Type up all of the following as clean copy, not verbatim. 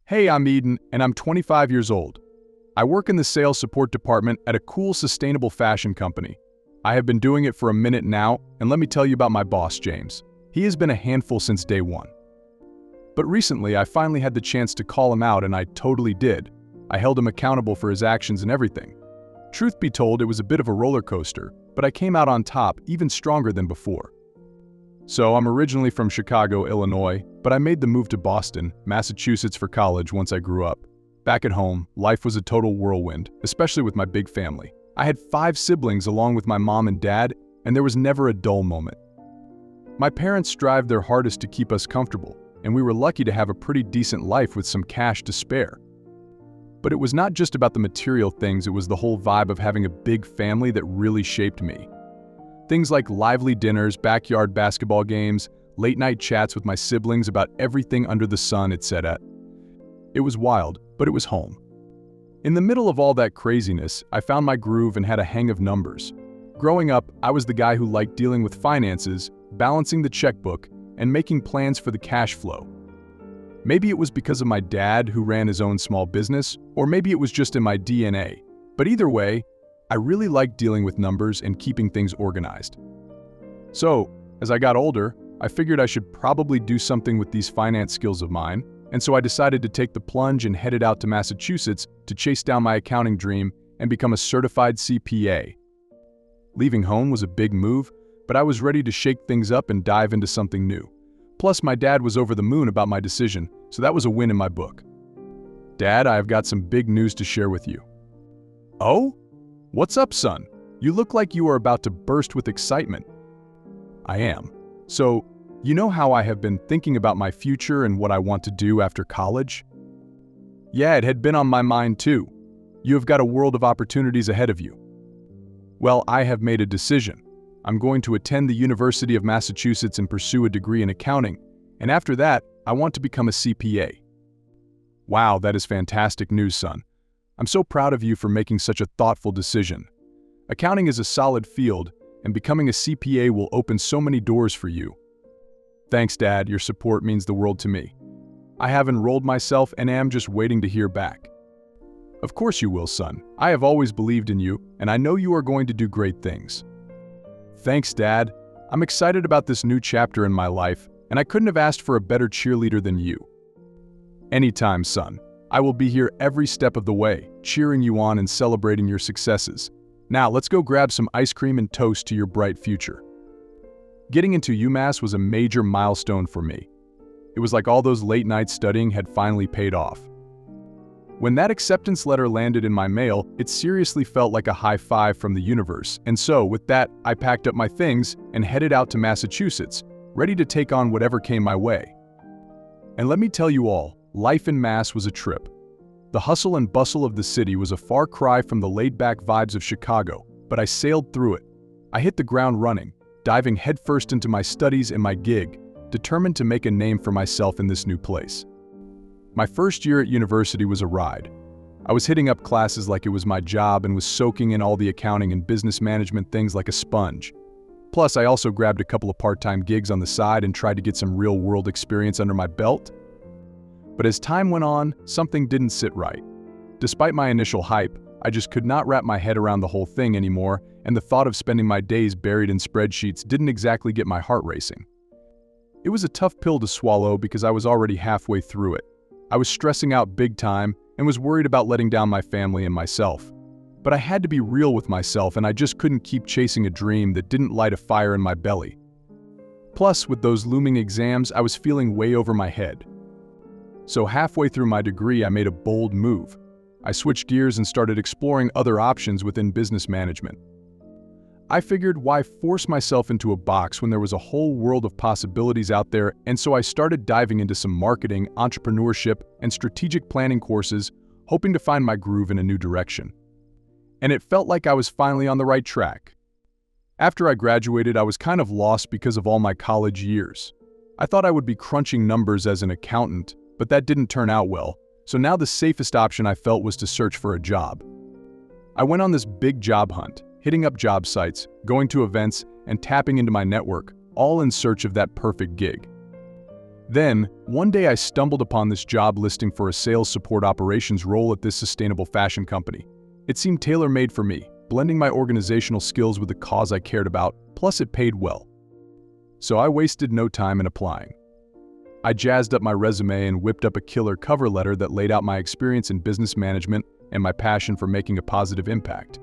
Hey, I'm Eden, and I'm 25 years old. I work in the sales support department at a cool, sustainable fashion company. I have been doing it for a minute now, and let me tell you about my boss, James. He has been a handful since day one. But recently, I finally had the chance to call him out, and I totally did. I held him accountable for his actions and everything. Truth be told, it was a bit of a roller coaster, but I came out on top, even stronger than before. So, I'm originally from Chicago, Illinois, but I made the move to Boston, Massachusetts for college once I grew up. Back at home, life was a total whirlwind, especially with my big family. I had 5 siblings along with my mom and dad, and there was never a dull moment. My parents strived their hardest to keep us comfortable, and we were lucky to have a pretty decent life with some cash to spare. But it was not just about the material things, it was the whole vibe of having a big family that really shaped me. Things like lively dinners, backyard basketball games, late-night chats with my siblings about everything under the sun, etc. It was wild, but it was home. In the middle of all that craziness, I found my groove and had a hang of numbers. Growing up, I was the guy who liked dealing with finances, balancing the checkbook, and making plans for the cash flow. Maybe it was because of my dad who ran his own small business, or maybe it was just in my DNA. But either way, I really liked dealing with numbers and keeping things organized. So, as I got older, I figured I should probably do something with these finance skills of mine, and so I decided to take the plunge and headed out to Massachusetts to chase down my accounting dream and become a certified CPA. Leaving home was a big move, but I was ready to shake things up and dive into something new. Plus, my dad was over the moon about my decision, so that was a win in my book. Dad, I have got some big news to share with you. Oh? What's up, son? You look like you are about to burst with excitement. I am. So, you know how I have been thinking about my future and what I want to do after college? Yeah, it had been on my mind too. You have got a world of opportunities ahead of you. Well, I have made a decision. I'm going to attend the University of Massachusetts and pursue a degree in accounting, and after that, I want to become a CPA. Wow, that is fantastic news, son. I'm so proud of you for making such a thoughtful decision. Accounting is a solid field, and becoming a CPA will open so many doors for you. Thanks, Dad. Your support means the world to me. I have enrolled myself and am just waiting to hear back. Of course you will, son. I have always believed in you, and I know you are going to do great things. Thanks, Dad. I'm excited about this new chapter in my life, and I couldn't have asked for a better cheerleader than you. Anytime, son. I will be here every step of the way, cheering you on and celebrating your successes. Now, let's go grab some ice cream and toast to your bright future. Getting into UMass was a major milestone for me. It was like all those late nights studying had finally paid off. When that acceptance letter landed in my mail, it seriously felt like a high five from the universe, and so, with that, I packed up my things and headed out to Massachusetts, ready to take on whatever came my way. And let me tell you all, life in Mass was a trip. The hustle and bustle of the city was a far cry from the laid-back vibes of Chicago, but I sailed through it. I hit the ground running, diving headfirst into my studies and my gig, determined to make a name for myself in this new place. My first year at university was a ride. I was hitting up classes like it was my job and was soaking in all the accounting and business management things like a sponge. Plus, I also grabbed a couple of part-time gigs on the side and tried to get some real-world experience under my belt. But as time went on, something didn't sit right. Despite my initial hype, I just could not wrap my head around the whole thing anymore, and the thought of spending my days buried in spreadsheets didn't exactly get my heart racing. It was a tough pill to swallow because I was already halfway through it. I was stressing out big time and was worried about letting down my family and myself. But I had to be real with myself, and I just couldn't keep chasing a dream that didn't light a fire in my belly. Plus, with those looming exams, I was feeling way over my head. So halfway through my degree, I made a bold move. I switched gears and started exploring other options within business management. I figured, why force myself into a box when there was a whole world of possibilities out there, and so I started diving into some marketing, entrepreneurship, and strategic planning courses, hoping to find my groove in a new direction. And it felt like I was finally on the right track. After I graduated, I was kind of lost because of all my college years. I thought I would be crunching numbers as an accountant, but that didn't turn out well, so now the safest option I felt was to search for a job. I went on this big job hunt, hitting up job sites, going to events, and tapping into my network, all in search of that perfect gig. Then, one day I stumbled upon this job listing for a sales support operations role at this sustainable fashion company. It seemed tailor-made for me, blending my organizational skills with the cause I cared about, plus it paid well. So I wasted no time in applying. I jazzed up my resume and whipped up a killer cover letter that laid out my experience in business management and my passion for making a positive impact.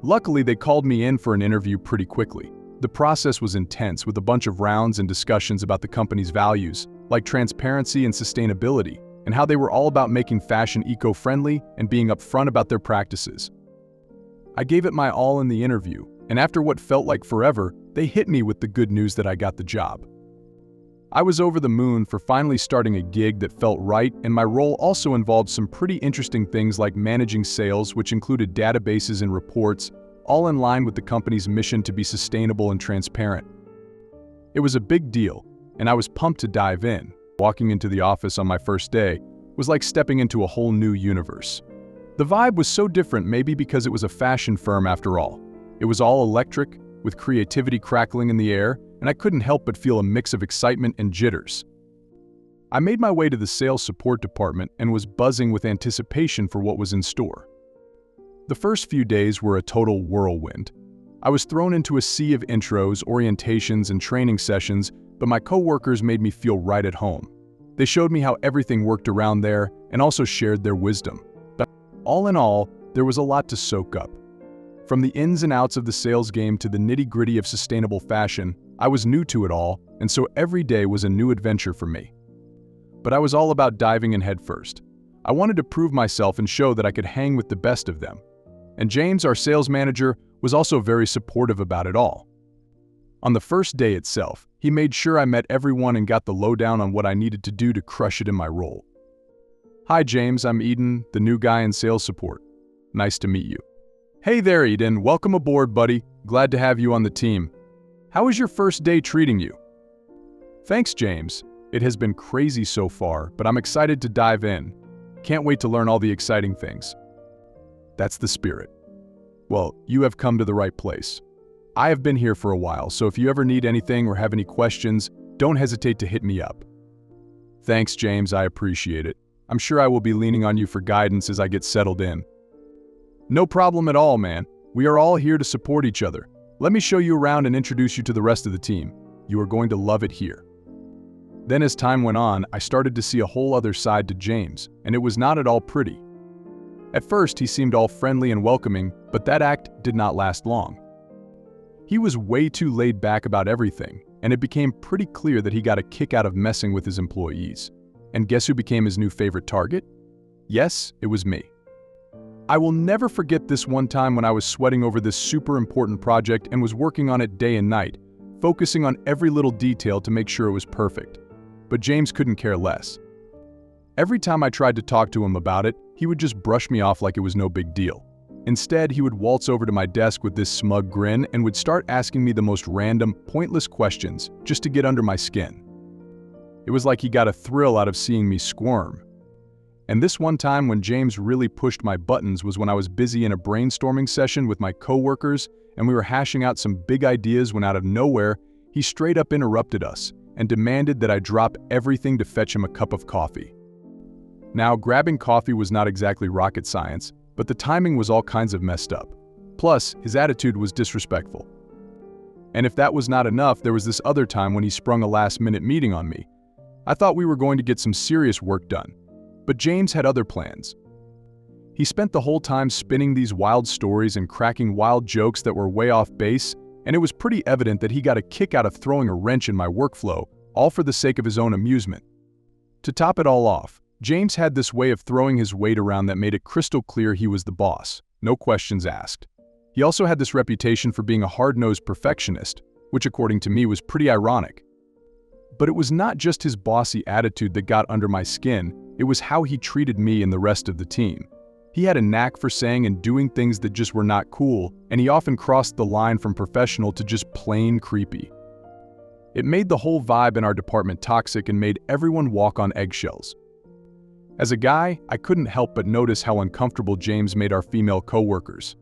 Luckily, they called me in for an interview pretty quickly. The process was intense, with a bunch of rounds and discussions about the company's values, like transparency and sustainability, and how they were all about making fashion eco-friendly and being upfront about their practices. I gave it my all in the interview, and after what felt like forever, they hit me with the good news that I got the job. I was over the moon for finally starting a gig that felt right, and my role also involved some pretty interesting things like managing sales, which included databases and reports, all in line with the company's mission to be sustainable and transparent. It was a big deal, and I was pumped to dive in. Walking into the office on my first day was like stepping into a whole new universe. The vibe was so different, maybe because it was a fashion firm after all. It was all electric, with creativity crackling in the air, and I couldn't help but feel a mix of excitement and jitters. I made my way to the sales support department and was buzzing with anticipation for what was in store. The first few days were a total whirlwind. I was thrown into a sea of intros, orientations, and training sessions, but my coworkers made me feel right at home. They showed me how everything worked around there and also shared their wisdom. But all in all, there was a lot to soak up. From the ins and outs of the sales game to the nitty-gritty of sustainable fashion, I was new to it all, and so every day was a new adventure for me. But I was all about diving in headfirst. I wanted to prove myself and show that I could hang with the best of them. And James, our sales manager, was also very supportive about it all. On the first day itself, he made sure I met everyone and got the lowdown on what I needed to do to crush it in my role. "Hi James, I'm Eden, the new guy in sales support. Nice to meet you." "Hey there Eden, welcome aboard buddy, glad to have you on the team. How is your first day treating you?" "Thanks James, it has been crazy so far, but I'm excited to dive in. Can't wait to learn all the exciting things." That's the spirit. Well, you have come to the right place. I have been here for a while, so if you ever need anything or have any questions, don't hesitate to hit me up. Thanks, James, I appreciate it. I'm sure I will be leaning on you for guidance as I get settled in. No problem at all, man. We are all here to support each other. Let me show you around and introduce you to the rest of the team. You are going to love it here. Then as time went on, I started to see a whole other side to James, and it was not at all pretty. At first, he seemed all friendly and welcoming, but that act did not last long. He was way too laid back about everything, and it became pretty clear that he got a kick out of messing with his employees. And guess who became his new favorite target? Yes, it was me. I will never forget this one time when I was sweating over this super important project and was working on it day and night, focusing on every little detail to make sure it was perfect. But James couldn't care less. Every time I tried to talk to him about it, he would just brush me off like it was no big deal. Instead, he would waltz over to my desk with this smug grin and would start asking me the most random, pointless questions just to get under my skin. It was like he got a thrill out of seeing me squirm. And this one time when James really pushed my buttons was when I was busy in a brainstorming session with my coworkers and we were hashing out some big ideas when out of nowhere, he straight up interrupted us and demanded that I drop everything to fetch him a cup of coffee. Now, grabbing coffee was not exactly rocket science, but the timing was all kinds of messed up. Plus, his attitude was disrespectful. And if that was not enough, there was this other time when he sprung a last-minute meeting on me. I thought we were going to get some serious work done, but James had other plans. He spent the whole time spinning these wild stories and cracking wild jokes that were way off base, and it was pretty evident that he got a kick out of throwing a wrench in my workflow, all for the sake of his own amusement. To top it all off, James had this way of throwing his weight around that made it crystal clear he was the boss, no questions asked. He also had this reputation for being a hard-nosed perfectionist, which according to me was pretty ironic. But it was not just his bossy attitude that got under my skin, it was how he treated me and the rest of the team. He had a knack for saying and doing things that just were not cool, and he often crossed the line from professional to just plain creepy. It made the whole vibe in our department toxic and made everyone walk on eggshells. As a guy, I couldn't help but notice how uncomfortable James made our female coworkers.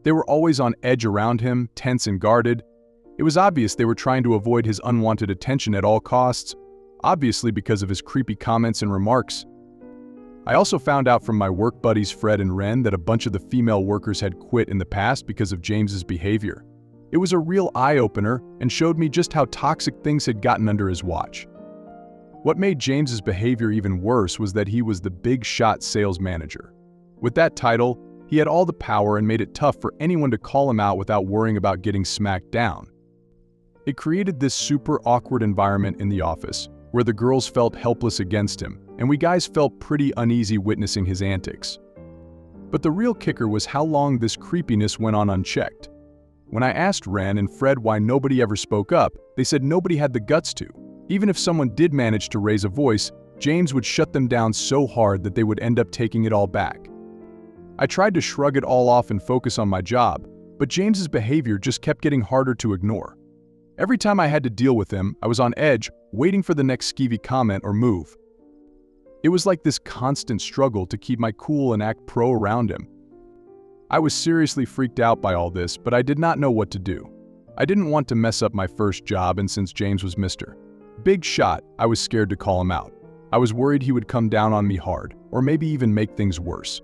They were always on edge around him, tense and guarded. It was obvious they were trying to avoid his unwanted attention at all costs. obviously because of his creepy comments and remarks. I also found out from my work buddies Fred and Ren that a bunch of the female workers had quit in the past because of James's behavior. It was a real eye-opener and showed me just how toxic things had gotten under his watch. What made James's behavior even worse was that he was the big shot sales manager. With that title, he had all the power and made it tough for anyone to call him out without worrying about getting smacked down. It created this super awkward environment in the office, where the girls felt helpless against him, and we guys felt pretty uneasy witnessing his antics. But the real kicker was how long this creepiness went on unchecked. When I asked Ren and Fred why nobody ever spoke up, they said nobody had the guts to. Even if someone did manage to raise a voice, James would shut them down so hard that they would end up taking it all back. I tried to shrug it all off and focus on my job, but James's behavior just kept getting harder to ignore. Every time I had to deal with him, I was on edge, waiting for the next skeevy comment or move. It was like this constant struggle to keep my cool and act pro around him. I was seriously freaked out by all this, but I did not know what to do. I didn't want to mess up my first job, and since James was Mr. Big Shot, I was scared to call him out. I was worried he would come down on me hard, or maybe even make things worse.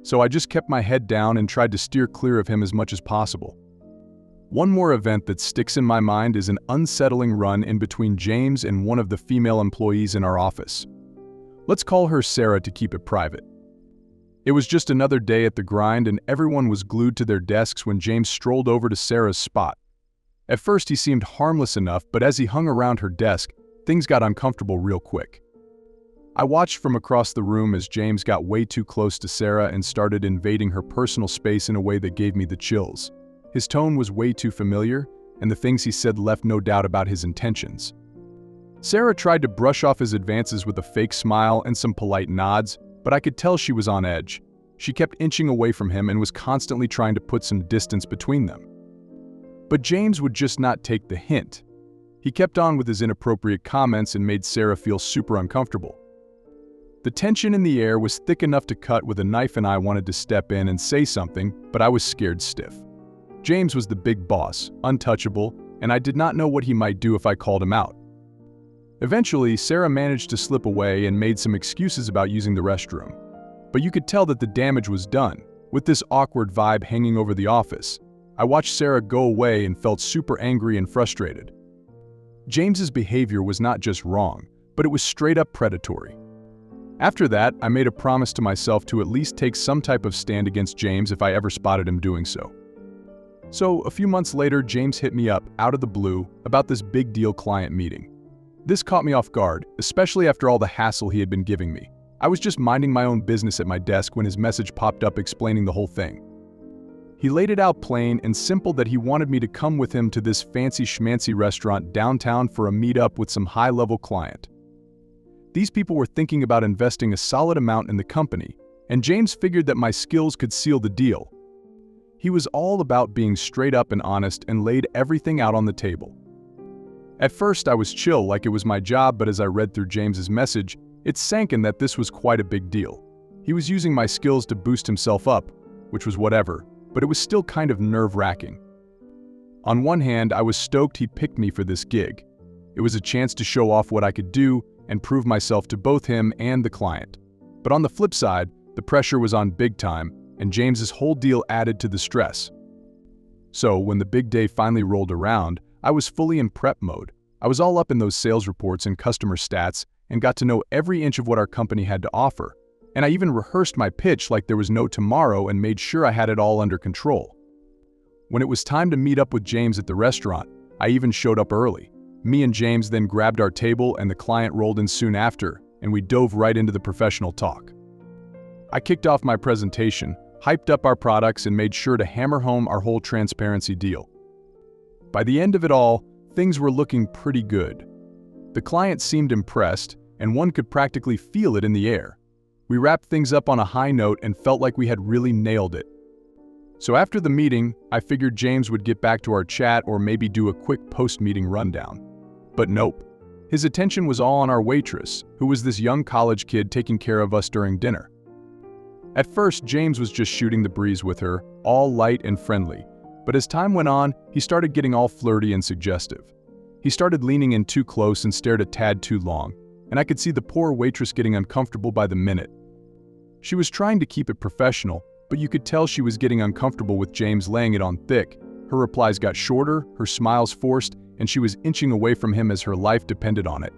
So I just kept my head down and tried to steer clear of him as much as possible. One more event that sticks in my mind is an unsettling run-in between James and one of the female employees in our office. Let's call her Sarah to keep it private. It was just another day at the grind and everyone was glued to their desks when James strolled over to Sarah's spot. At first he seemed harmless enough, but as he hung around her desk, things got uncomfortable real quick. I watched from across the room as James got way too close to Sarah and started invading her personal space in a way that gave me the chills. His tone was way too familiar, and the things he said left no doubt about his intentions. Sarah tried to brush off his advances with a fake smile and some polite nods, but I could tell she was on edge. She kept inching away from him and was constantly trying to put some distance between them. But James would just not take the hint. He kept on with his inappropriate comments and made Sarah feel super uncomfortable. The tension in the air was thick enough to cut with a knife, and I wanted to step in and say something, but I was scared stiff. James was the big boss, untouchable, and I did not know what he might do if I called him out. Eventually, Sarah managed to slip away and made some excuses about using the restroom. But you could tell that the damage was done, with this awkward vibe hanging over the office. I watched Sarah go away and felt super angry and frustrated. James's behavior was not just wrong, but it was straight up predatory. After that, I made a promise to myself to at least take some type of stand against James if I ever spotted him doing so. So, a few months later, James hit me up, out of the blue, about this big deal client meeting. This caught me off guard, especially after all the hassle he had been giving me. I was just minding my own business at my desk when his message popped up explaining the whole thing. He laid it out plain and simple that he wanted me to come with him to this fancy schmancy restaurant downtown for a meetup with some high-level client. These people were thinking about investing a solid amount in the company, and James figured that my skills could seal the deal. He was all about being straight up and honest and laid everything out on the table. At first I was chill like it was my job, but as I read through James's message, it sank in that this was quite a big deal. He was using my skills to boost himself up, which was whatever, but it was still kind of nerve-wracking. On one hand, I was stoked he picked me for this gig. It was a chance to show off what I could do and prove myself to both him and the client. But on the flip side, the pressure was on big time, and James's whole deal added to the stress. So when the big day finally rolled around, I was fully in prep mode. I was all up in those sales reports and customer stats and got to know every inch of what our company had to offer. And I even rehearsed my pitch like there was no tomorrow and made sure I had it all under control. When it was time to meet up with James at the restaurant, I even showed up early. Me and James then grabbed our table and the client rolled in soon after, and we dove right into the professional talk. I kicked off my presentation, hyped up our products, and made sure to hammer home our whole transparency deal. By the end of it all, things were looking pretty good. The client seemed impressed, and one could practically feel it in the air. We wrapped things up on a high note and felt like we had really nailed it. So after the meeting, I figured James would get back to our chat or maybe do a quick post-meeting rundown. But nope. His attention was all on our waitress, who was this young college kid taking care of us during dinner. At first, James was just shooting the breeze with her, all light and friendly. But as time went on, he started getting all flirty and suggestive. He started leaning in too close and stared a tad too long, and I could see the poor waitress getting uncomfortable by the minute. She was trying to keep it professional, but you could tell she was getting uncomfortable with James laying it on thick. Her replies got shorter, her smiles forced, and she was inching away from him as her life depended on it.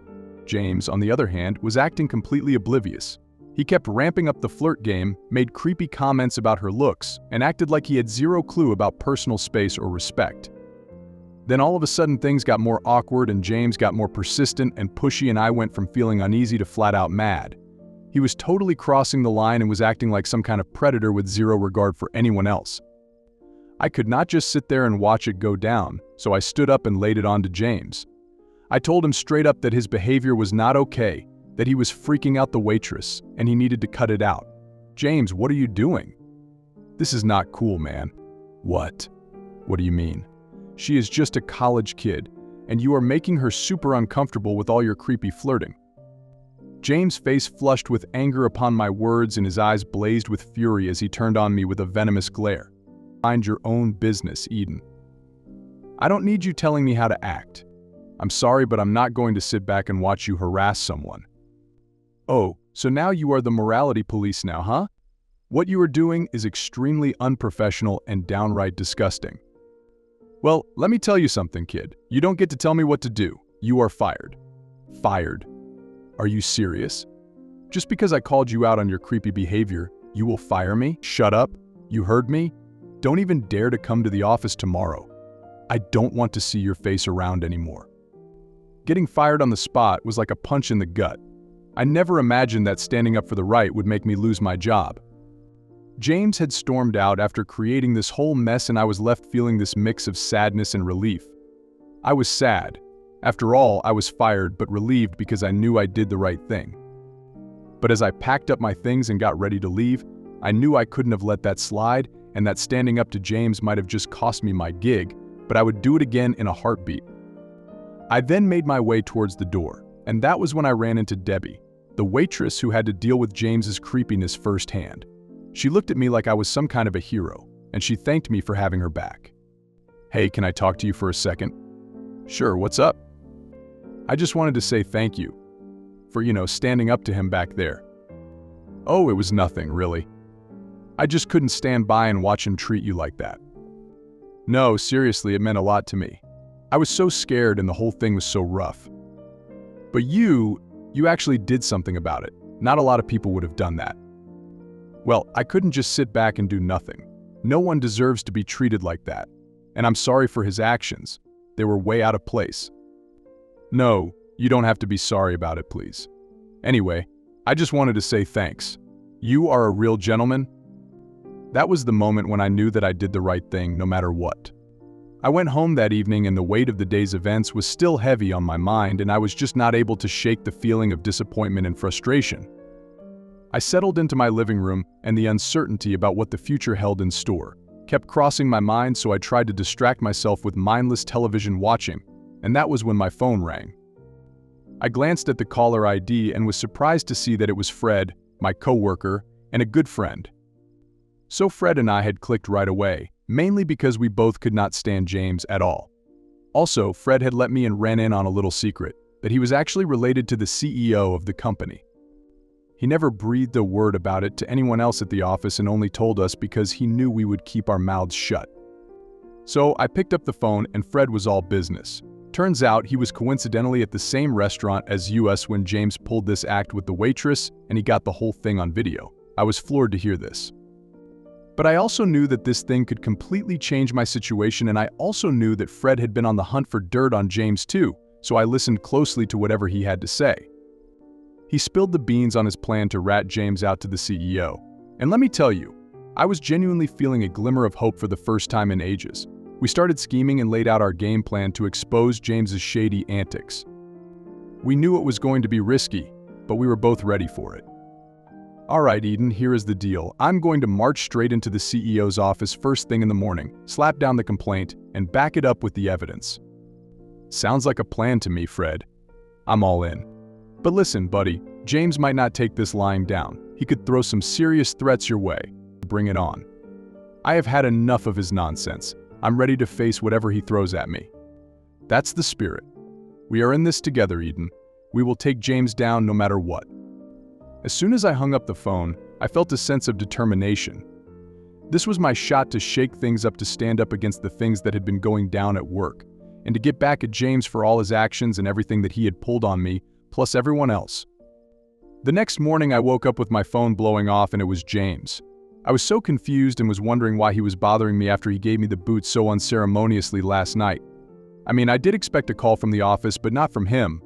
James, on the other hand, was acting completely oblivious. He kept ramping up the flirt game, made creepy comments about her looks, and acted like he had zero clue about personal space or respect. Then all of a sudden things got more awkward and James got more persistent, and Pushy and I went from feeling uneasy to flat out mad. He was totally crossing the line and was acting like some kind of predator with zero regard for anyone else. I could not just sit there and watch it go down, so I stood up and laid it on to James. I told him straight up that his behavior was not okay, that he was freaking out the waitress, and he needed to cut it out. James, what are you doing? This is not cool, man. What? What do you mean? She is just a college kid, and you are making her super uncomfortable with all your creepy flirting. James' face flushed with anger upon my words and his eyes blazed with fury as he turned on me with a venomous glare. Mind your own business, Eden. I don't need you telling me how to act. I'm sorry, but I'm not going to sit back and watch you harass someone. Oh, so now you are the morality police now, huh? What you are doing is extremely unprofessional and downright disgusting. Well, let me tell you something, kid. You don't get to tell me what to do. You are fired. Fired. Are you serious? Just because I called you out on your creepy behavior, you will fire me? Shut up. You heard me? Don't even dare to come to the office tomorrow. I don't want to see your face around anymore. Getting fired on the spot was like a punch in the gut. I never imagined that standing up for the right would make me lose my job. James had stormed out after creating this whole mess, and I was left feeling this mix of sadness and relief. I was sad. After all, I was fired, but relieved because I knew I did the right thing. But as I packed up my things and got ready to leave, I knew I couldn't have let that slide, and that standing up to James might have just cost me my gig, but I would do it again in a heartbeat. I then made my way towards the door, and that was when I ran into Debbie, the waitress who had to deal with James's creepiness firsthand. She looked at me like I was some kind of a hero, and she thanked me for having her back. Hey, can I talk to you for a second? Sure, what's up? I just wanted to say thank you for, standing up to him back there. Oh, it was nothing, really. I just couldn't stand by and watch him treat you like that. No, seriously, it meant a lot to me. I was so scared and the whole thing was so rough. But you actually did something about it. Not a lot of people would have done that. Well, I couldn't just sit back and do nothing. No one deserves to be treated like that. And I'm sorry for his actions. They were way out of place. No, you don't have to be sorry about it, please. Anyway, I just wanted to say thanks. You are a real gentleman. That was the moment when I knew that I did the right thing no matter what. I went home that evening and the weight of the day's events was still heavy on my mind, and I was just not able to shake the feeling of disappointment and frustration. I settled into my living room, and the uncertainty about what the future held in store kept crossing my mind, so I tried to distract myself with mindless television watching, and that was when my phone rang. I glanced at the caller ID and was surprised to see that it was Fred, my coworker, and a good friend. So Fred and I had clicked right away, mainly because we both could not stand James at all. Also, Fred had let me and ran in on a little secret, that he was actually related to the CEO of the company. He never breathed a word about it to anyone else at the office and only told us because he knew we would keep our mouths shut. So I picked up the phone and Fred was all business. Turns out he was coincidentally at the same restaurant as us when James pulled this act with the waitress, and he got the whole thing on video. I was floored to hear this. But I also knew that this thing could completely change my situation, and I also knew that Fred had been on the hunt for dirt on James too, so I listened closely to whatever he had to say. He spilled the beans on his plan to rat James out to the CEO. And let me tell you, I was genuinely feeling a glimmer of hope for the first time in ages. We started scheming and laid out our game plan to expose James's shady antics. We knew it was going to be risky, but we were both ready for it. All right, Eden, here is the deal. I'm going to march straight into the CEO's office first thing in the morning, slap down the complaint, and back it up with the evidence. Sounds like a plan to me, Fred. I'm all in. But listen, buddy, James might not take this lying down. He could throw some serious threats your way. Bring it on. I have had enough of his nonsense. I'm ready to face whatever he throws at me. That's the spirit. We are in this together, Eden. We will take James down no matter what." As soon as I hung up the phone, I felt a sense of determination. This was my shot to shake things up, to stand up against the things that had been going down at work, and to get back at James for all his actions and everything that he had pulled on me, plus everyone else. The next morning I woke up with my phone blowing off, and it was James. I was so confused and was wondering why he was bothering me after he gave me the boot so unceremoniously last night. I mean, I did expect a call from the office, but not from him.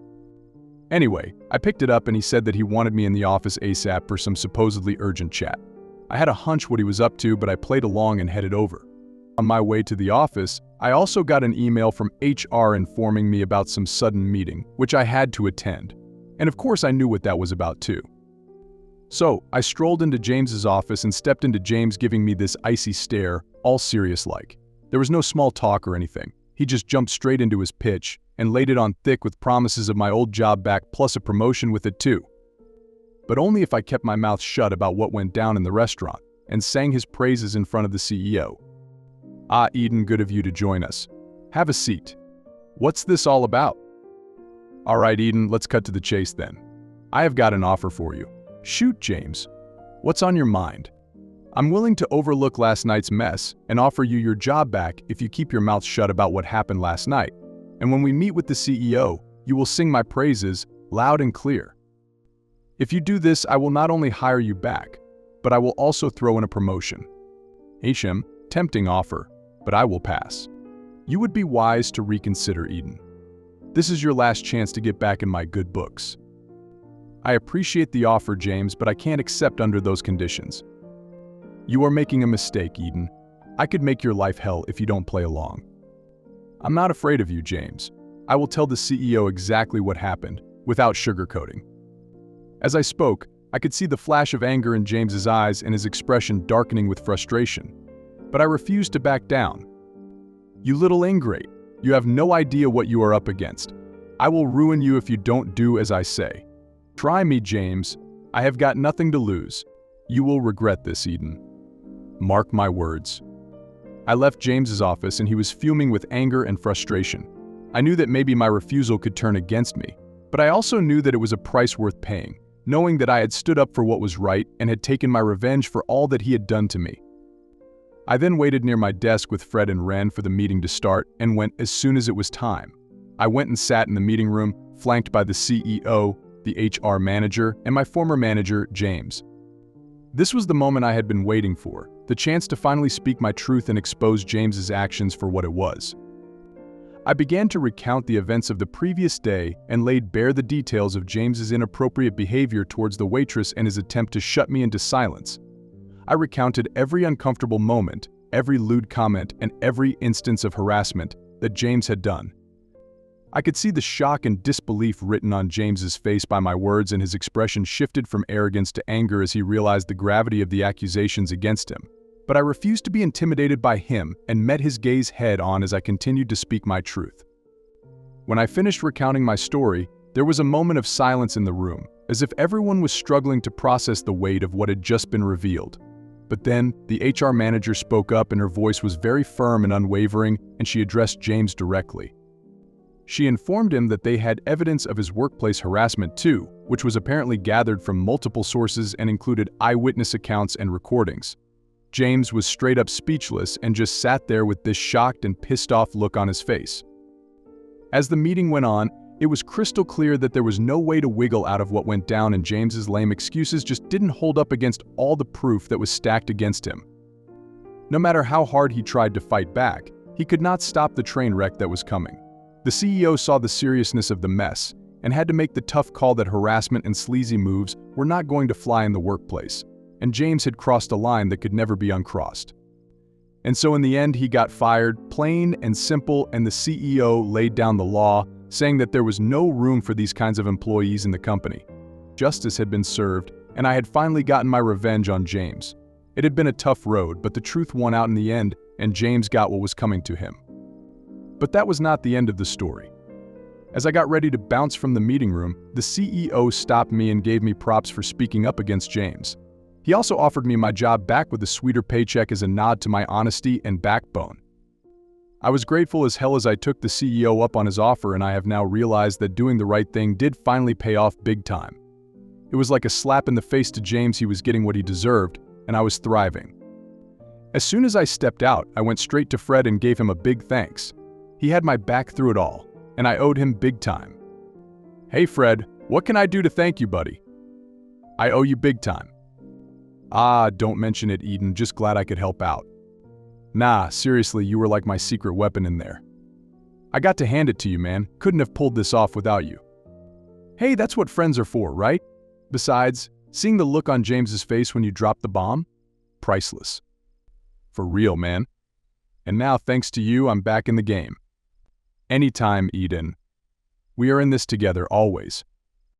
Anyway, I picked it up and he said that he wanted me in the office ASAP for some supposedly urgent chat. I had a hunch what he was up to, but I played along and headed over. On my way to the office, I also got an email from HR informing me about some sudden meeting, which I had to attend. And of course I knew what that was about too. So, I strolled into James's office and stepped into James giving me this icy stare, all serious-like. There was no small talk or anything. He just jumped straight into his pitch and laid it on thick with promises of my old job back plus a promotion with it too. But only if I kept my mouth shut about what went down in the restaurant and sang his praises in front of the CEO. "Ah, Eden, good of you to join us. Have a seat. What's this all about?" "All right, Eden, let's cut to the chase then. I have got an offer for you." "Shoot, James. What's on your mind?" "I'm willing to overlook last night's mess and offer you your job back if you keep your mouth shut about what happened last night. And when we meet with the CEO, you will sing my praises loud and clear. If you do this, I will not only hire you back, but I will also throw in a promotion." "Hashem, tempting offer, but I will pass. You would be wise to reconsider, Eden. This is your last chance to get back in my good books." "I appreciate the offer, James, but I can't accept under those conditions." "You are making a mistake, Eden. I could make your life hell if you don't play along." "I'm not afraid of you, James. I will tell the CEO exactly what happened, without sugarcoating." As I spoke, I could see the flash of anger in James's eyes and his expression darkening with frustration. But I refused to back down. "You little ingrate. You have no idea what you are up against. I will ruin you if you don't do as I say. Try me, James. I have got nothing to lose. You will regret this, Eden. Mark my words." I left James's office and he was fuming with anger and frustration. I knew that maybe my refusal could turn against me, but I also knew that it was a price worth paying, knowing that I had stood up for what was right and had taken my revenge for all that he had done to me. I then waited near my desk with Fred and Ren for the meeting to start and went as soon as it was time. I went and sat in the meeting room, flanked by the CEO, the HR manager, and my former manager, James. This was the moment I had been waiting for, the chance to finally speak my truth and expose James's actions for what it was. I began to recount the events of the previous day and laid bare the details of James's inappropriate behavior towards the waitress and his attempt to shut me into silence. I recounted every uncomfortable moment, every lewd comment, and every instance of harassment that James had done. I could see the shock and disbelief written on James's face by my words, and his expression shifted from arrogance to anger as he realized the gravity of the accusations against him. But I refused to be intimidated by him and met his gaze head on as I continued to speak my truth. When I finished recounting my story, there was a moment of silence in the room, as if everyone was struggling to process the weight of what had just been revealed. But then, the HR manager spoke up and her voice was very firm and unwavering, and she addressed James directly. She informed him that they had evidence of his workplace harassment too, which was apparently gathered from multiple sources and included eyewitness accounts and recordings. James was straight up speechless and just sat there with this shocked and pissed off look on his face. As the meeting went on, it was crystal clear that there was no way to wiggle out of what went down, and James's lame excuses just didn't hold up against all the proof that was stacked against him. No matter how hard he tried to fight back, he could not stop the train wreck that was coming. The CEO saw the seriousness of the mess and had to make the tough call that harassment and sleazy moves were not going to fly in the workplace, and James had crossed a line that could never be uncrossed. And so in the end, he got fired, plain and simple, and the CEO laid down the law, saying that there was no room for these kinds of employees in the company. Justice had been served, and I had finally gotten my revenge on James. It had been a tough road, but the truth won out in the end, and James got what was coming to him. But that was not the end of the story. As I got ready to bounce from the meeting room, the CEO stopped me and gave me props for speaking up against James. He also offered me my job back with a sweeter paycheck as a nod to my honesty and backbone. I was grateful as hell as I took the CEO up on his offer, and I have now realized that doing the right thing did finally pay off big time. It was like a slap in the face to James. He was getting what he deserved, and I was thriving. As soon as I stepped out, I went straight to Fred and gave him a big thanks. He had my back through it all, and I owed him big time. "Hey Fred, what can I do to thank you, buddy?" "I owe you big time." "Ah, don't mention it, Eden, just glad I could help out." "Nah, seriously, you were like my secret weapon in there. I got to hand it to you, man. Couldn't have pulled this off without you." "Hey, that's what friends are for, right? Besides, seeing the look on James's face when you dropped the bomb? Priceless. For real, man. And now, thanks to you, I'm back in the game." "Anytime, Eden. We are in this together, always."